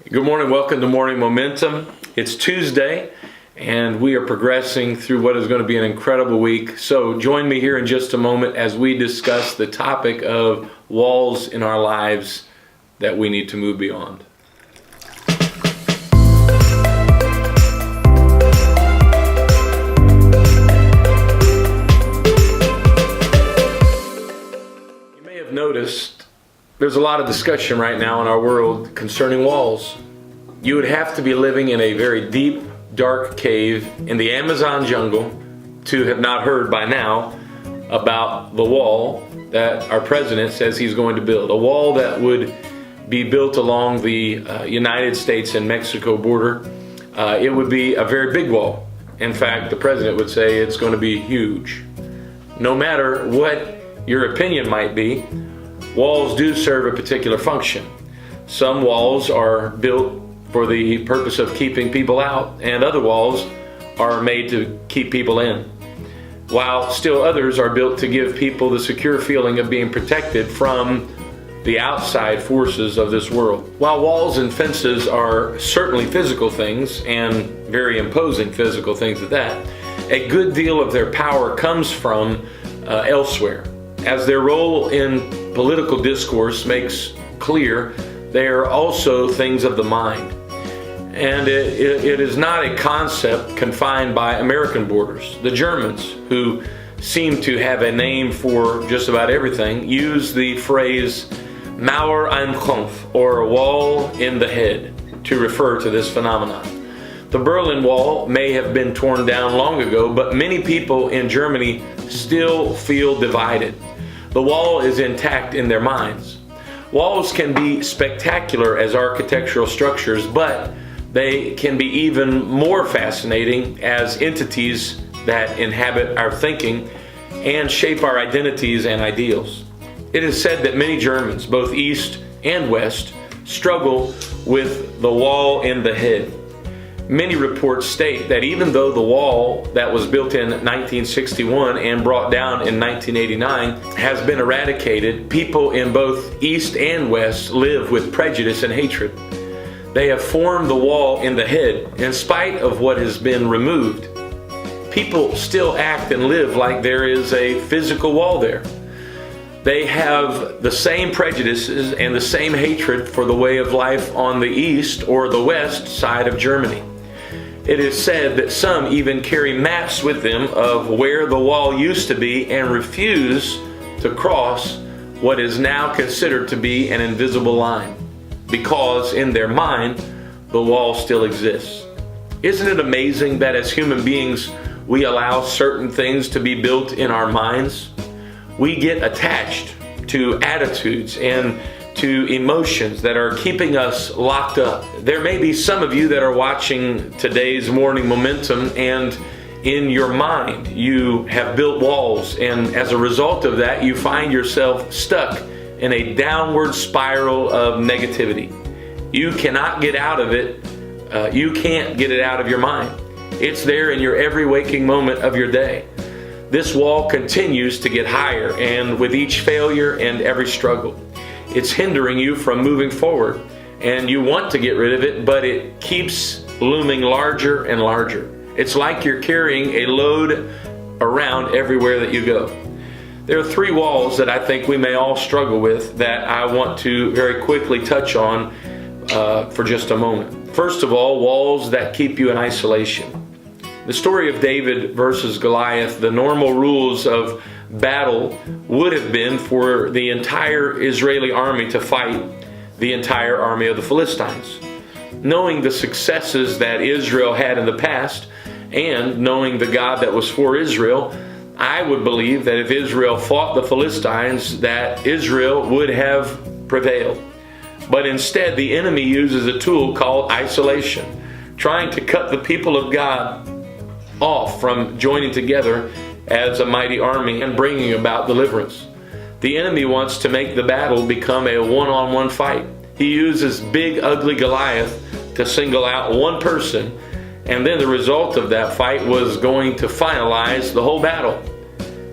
Good morning, welcome to Morning Momentum. It's Tuesday and we are progressing through what is going to be an incredible week. So join me here in just a moment as we discuss the topic of walls in our lives that we need to move beyond. You may have noticed there's a lot of discussion right now in our world concerning walls. You would have to be living in a very deep, dark cave in the Amazon jungle to have not heard by now about the wall that our president says he's going to build. A wall that would be built along the United States and Mexico border. It would be a very big wall. In fact, the president would say it's going to be huge. No matter what your opinion might be, walls do serve a particular function. Some walls are built for the purpose of keeping people out, and other walls are made to keep people in, while still others are built to give people the secure feeling of being protected from the outside forces of this world. While walls and fences are certainly physical things, and very imposing physical things at that, a good deal of their power comes from elsewhere. As their role in political discourse makes clear, they are also things of the mind. And it is not a concept confined by American borders. The Germans, who seem to have a name for just about everything, use the phrase Mauer am Kopf, or wall in the head, to refer to this phenomenon. The Berlin Wall may have been torn down long ago, but many people in Germany still feel divided. The wall is intact in their minds. Walls can be spectacular as architectural structures, but they can be even more fascinating as entities that inhabit our thinking and shape our identities and ideals. It is said that many Germans, both East and West, struggle with the wall in the head. Many reports state that even though the wall that was built in 1961 and brought down in 1989 has been eradicated, people in both East and West live with prejudice and hatred. They have formed the wall in the head in spite of what has been removed. People still act and live like there is a physical wall there. They have the same prejudices and the same hatred for the way of life on the East or the West side of Germany. It is said that some even carry maps with them of where the wall used to be and refuse to cross what is now considered to be an invisible line, because in their mind, the wall still exists. Isn't it amazing that as human beings, we allow certain things to be built in our minds? We get attached to attitudes and to emotions that are keeping us locked up. There may be some of you that are watching today's Morning Momentum, and in your mind you have built walls, and as a result of that you find yourself stuck in a downward spiral of negativity. You cannot get out of it. You can't get it out of your mind. It's there in your every waking moment of your day. This wall continues to get higher, and with each failure and every struggle, it's hindering you from moving forward, and you want to get rid of it, but it keeps looming larger and larger. It's like you're carrying a load around everywhere that you go. There are three walls that I think we may all struggle with that I want to very quickly touch on for just a moment. First of all, walls that keep you in isolation. The story of David versus Goliath, the normal rules of battle would have been for the entire Israeli army to fight the entire army of the Philistines. Knowing the successes that Israel had in the past, and knowing the God that was for Israel, I would believe that if Israel fought the Philistines, that Israel would have prevailed. But instead, the enemy uses a tool called isolation, trying to cut the people of God off from joining together as a mighty army and bringing about deliverance. The enemy wants to make the battle become a one-on-one fight. He uses big, ugly Goliath to single out one person, and then the result of that fight was going to finalize the whole battle.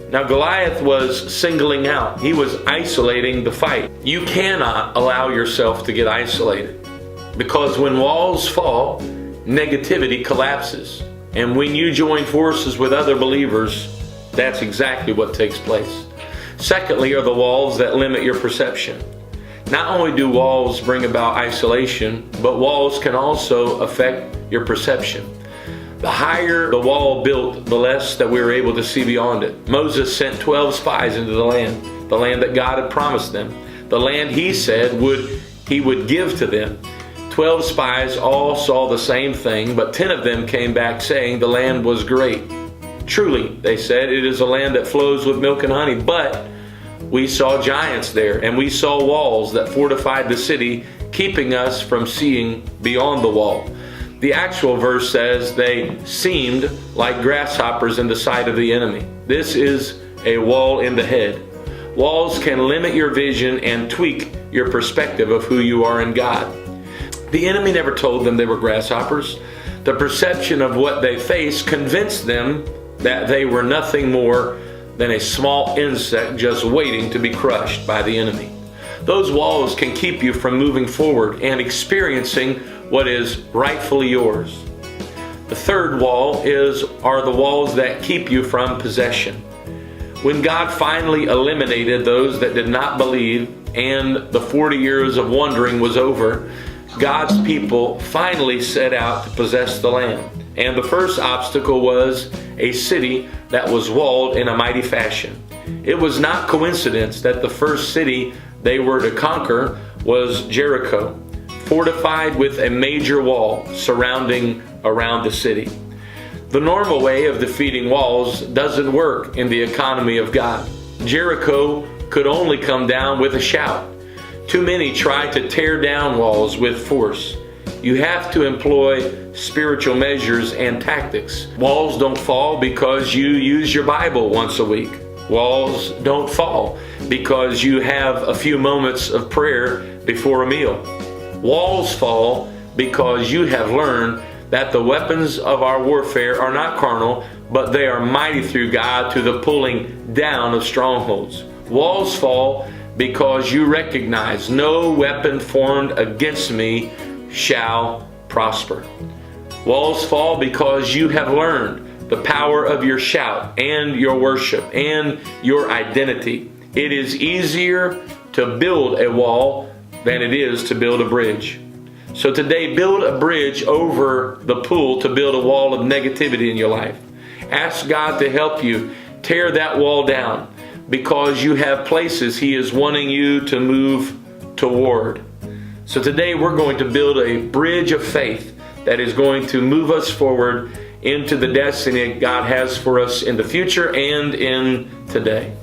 Now, Goliath was singling out. He was isolating the fight. You cannot allow yourself to get isolated. Because when walls fall, negativity collapses. And when you join forces with other believers, that's exactly what takes place. Secondly, are the walls that limit your perception. Not only do walls bring about isolation, but walls can also affect your perception. The higher the wall built, the less that we were able to see beyond it. Moses sent 12 spies into the land that God had promised them, the land he said he would give to them. 12 spies all saw the same thing, but 10 of them came back saying the land was great. Truly, they said, it is a land that flows with milk and honey, but we saw giants there, and we saw walls that fortified the city, keeping us from seeing beyond the wall. The actual verse says they seemed like grasshoppers in the sight of the enemy. This is a wall in the head. Walls can limit your vision and tweak your perspective of who you are in God. The enemy never told them they were grasshoppers. The perception of what they faced convinced them that they were nothing more than a small insect just waiting to be crushed by the enemy. Those walls can keep you from moving forward and experiencing what is rightfully yours. The third wall are the walls that keep you from possession. When God finally eliminated those that did not believe and the 40 years of wandering was over, God's people finally set out to possess the land. And the first obstacle was a city that was walled in a mighty fashion. It was not coincidence that the first city they were to conquer was Jericho, fortified with a major wall surrounding around the city. The normal way of defeating walls doesn't work in the economy of God. Jericho could only come down with a shout. Too many try to tear down walls with force. You have to employ spiritual measures and tactics. Walls don't fall because you use your Bible once a week. Walls don't fall because you have a few moments of prayer before a meal. Walls fall because you have learned that the weapons of our warfare are not carnal, but they are mighty through God to the pulling down of strongholds. Walls fall because you recognize no weapon formed against me shall prosper. Walls fall because you have learned the power of your shout and your worship and your identity. It is easier to build a wall than it is to build a bridge. So today, build a bridge over the pool to build a wall of negativity in your life. Ask God to help you tear that wall down, because you have places He is wanting you to move toward. So today we're going to build a bridge of faith that is going to move us forward into the destiny God has for us in the future and in today.